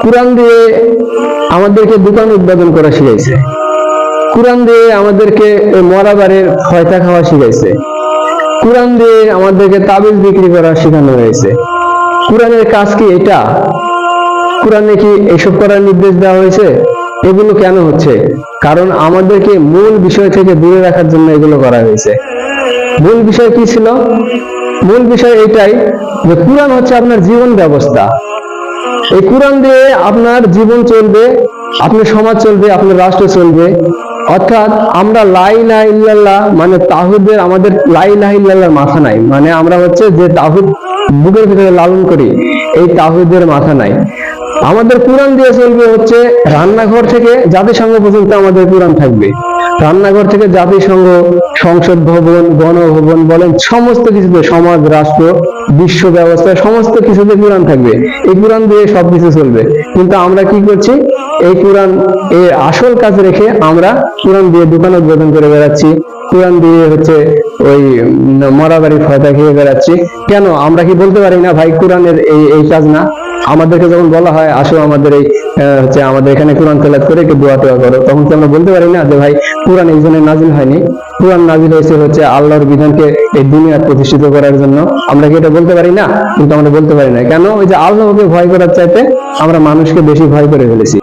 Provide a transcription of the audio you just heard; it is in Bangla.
কোরআন দিয়ে আমাদেরকে দোকান উদ্বোধন করা শিখাইছে, কোরআন দিয়ে আমাদেরকে মরাবারের ফয়তা খাওয়া শিখাইছে, কোরআন দিয়ে আমাদেরকে তাবিজ বিক্রি করা শেখানো হয়েছে। কোরআনের কাজ কি এটা? কোরআনে কি এসব করার নির্দেশ দেওয়া হয়েছে? এগুলো কেন হচ্ছে? কারণ আমাদেরকে মূল বিষয় থেকে দূরে রাখার জন্য এগুলো করা হয়েছে। মূল বিষয় কি ছিল? মূল বিষয় এটাই যে কোরআন হচ্ছে আপনার জীবন ব্যবস্থা। এই কোরআন দিয়ে আপনার জীবন চলবে, আপনার সমাজ চলবে, আপনার রাষ্ট্র চলবে। অর্থাৎ আমরা লা ইলাহা ইল্লাল্লাহ মানে তাওহীদের, আমাদের লা ইলাহা ইল্লাল্লাহর মাথা নাই, মানে আমরা হচ্ছে যে তাওহীদ বুকের ভিতরে লালন করি, এই তাওহীদের মাথা নাই। আমাদের কোরআন দিয়ে চলবে হচ্ছে রান্নাঘর থেকে জাতিসংঘ পর্যন্ত আমাদের কোরআন থাকবে। রান্নাঘর থেকে জাতিসংঘ, সংসদ ভবন, গণভবন বলেন, সমস্ত কিছুতে, সমাজ, রাষ্ট্র, বিশ্ব ব্যবস্থা, সমস্ত কিছুতে কোরআন থাকবে। এই কোরআন দিয়ে সবকিছু চলবে। কিন্তু আমরা কি করছি? এই কোরআন এর আসল কাজ রেখে আমরা কোরআন দিয়ে দোকান উদ্বোধন করে বেড়াচ্ছি, কোরআন দিয়ে হচ্ছে ওই মরাবাড়ি ফয়তা খেয়ে বেড়াচ্ছি। কেন? আমরা কি বলতে পারি না ভাই কোরআনের এই কাজ না? আমাদেরকে যখন বলা হয় আসো আমাদের এই হচ্ছে আমাদের এখানে কোরআন তেলাওয়াত করে একটু দোয়া টোয়া করো, তখন কি আমরা বলতে পারি না যে ভাই কোরআন এই জন্য নাজিল হয়নি, কোরআন নাজিল হয়েছে হচ্ছে আল্লাহর বিধানকে এই দুনিয়া প্রতিষ্ঠিত করার জন্য? আমরা কি এটা বলতে পারি না? কিন্তু আমরা বলতে পারি না। কেন? ওই যে আল্লাহকে ভয় করার চাইতে আমরা মানুষকে বেশি ভয় করে ফেলেছি।